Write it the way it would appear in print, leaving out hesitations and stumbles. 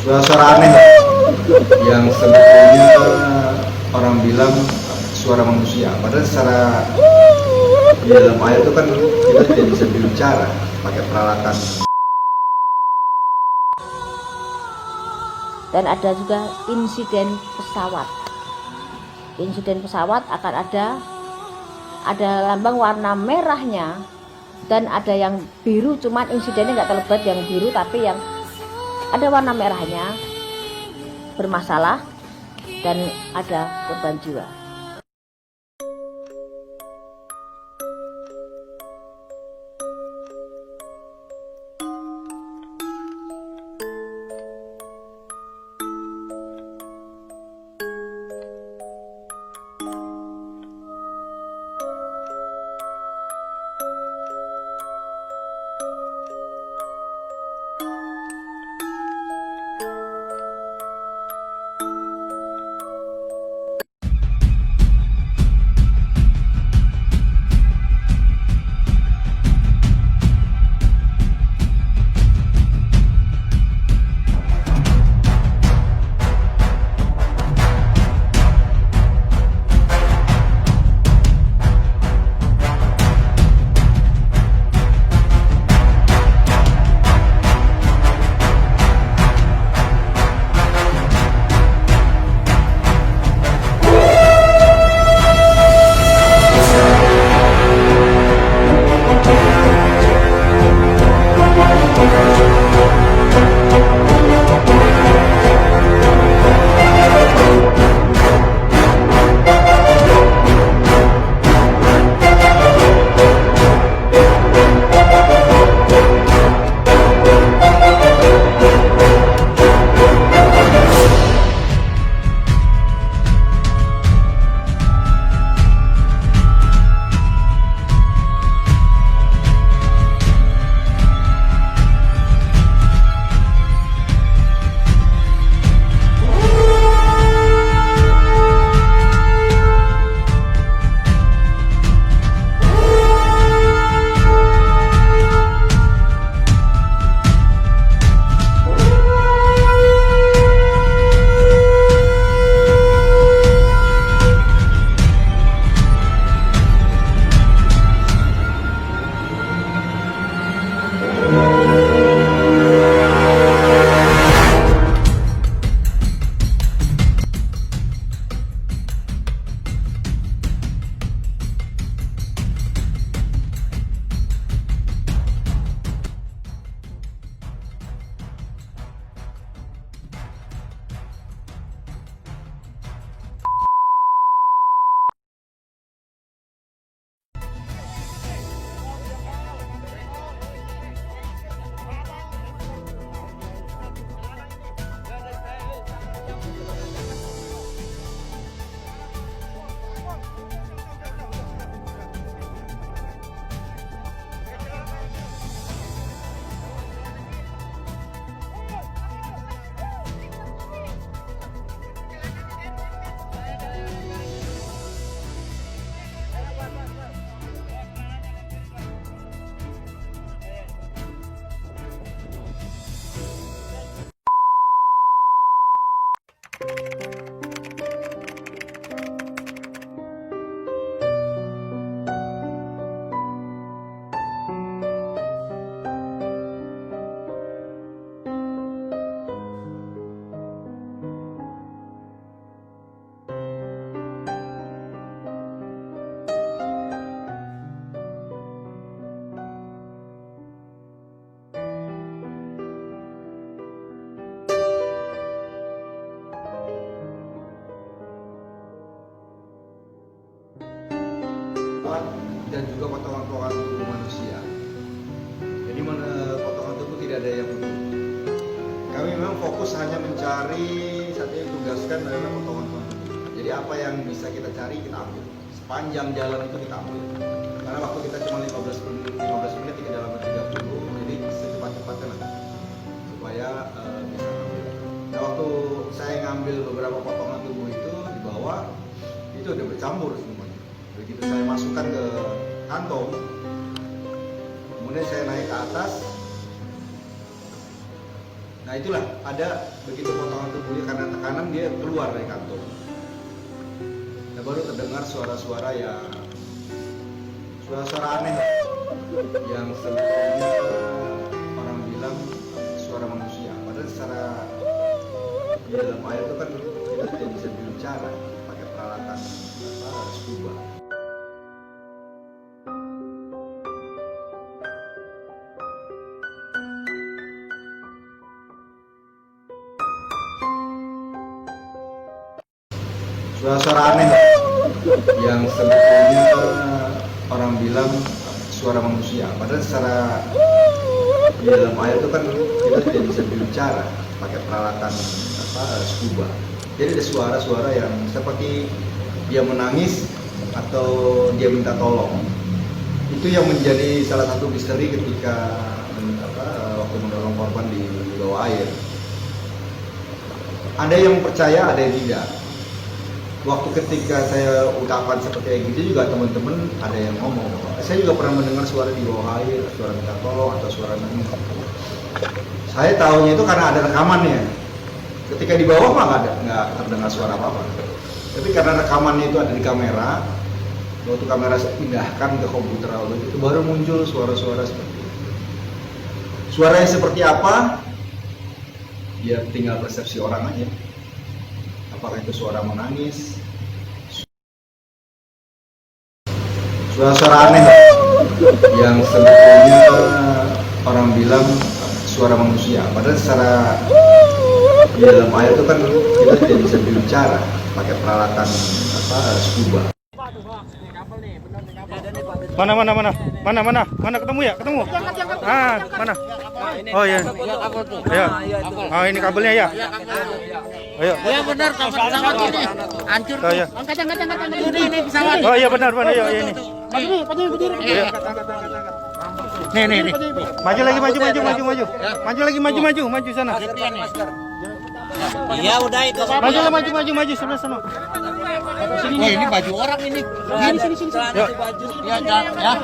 suara-suara aneh yang sebetulnya orang bilang suara manusia, padahal secara di dalam air itu kan kita tidak bisa berbicara pakai peralatan. Dan ada juga insiden pesawat. Insiden pesawat akan ada lambang warna merahnya dan ada yang biru, cuman insidennya nggak terlibat yang biru, tapi yang ada warna merahnya bermasalah dan ada korban jiwa. Dan juga potongan-potongan tubuh manusia. Jadi potongan tubuh tidak ada yang utuh. Kami memang fokus hanya mencari, saat ini tugaskan adalah potongan-potongan tubuh. Jadi apa yang bisa kita cari kita ambil. Sepanjang jalan itu kita ambil. Karena waktu kita cuma 15 menit tidak dalam 30, jadi secepat-cepatnya lah supaya bisa ambil. Nah waktu saya ngambil beberapa potongan tubuh itu di bawah, itu udah bercampur semuanya. Begitu saya masukkan ke kantong, kemudian saya naik ke atas. Nah itulah ada begitu potongan tubuhnya karena tekanan dia keluar dari kantung. Nah baru terdengar suara-suara yang suara-suara aneh yang sebetulnya orang bilang suara manusia. Padahal secara di dalam air itu kan kita tidak bisa berbicara pakai peralatan scuba. Suara-suara aneh yang sebetulnya orang bilang suara manusia. Padahal secara di dalam air itu kan kita tidak bisa berbicara pakai peralatan scuba. Jadi ada suara-suara yang seperti dia menangis atau dia minta tolong. Itu yang menjadi salah satu misteri ketika waktu menolong korban di bawah air. Ada yang percaya, ada yang tidak. Waktu ketika saya ungkapan seperti gitu juga teman-teman ada yang ngomong, saya juga pernah mendengar suara di bawah air, suara minta tolong atau suara nangis. Saya tahunya itu karena ada rekamannya. Ketika di bawah mah nggak terdengar suara apa-apa. Tapi karena rekamannya itu ada di kamera, waktu kamera saya pindahkan ke komputer itu baru muncul suara-suara seperti itu. Suaranya seperti apa? Ya tinggal persepsi orang aja. Apakah itu suara menangis, suara-suara aneh yang sebetulnya orang bilang suara manusia. Padahal secara di dalam air itu kan kita tidak bisa berbicara pakai peralatan scuba. Mana ketemu ya? Ketemu. Ah, mana? Oh iya. Ya. Oh ini kabelnya ya. Ayo. Ya benar, pesawat ini hancur. Oh iya. Angkat ini pesawat. Oh iya benar ya ini. Maju berdiri. Iya. Nih. Maju lagi maju. Maju lagi maju sana. Iya udah itu. Maju sebelah sana. Wah ini baju orang ini. Sini. Yuk. Ya.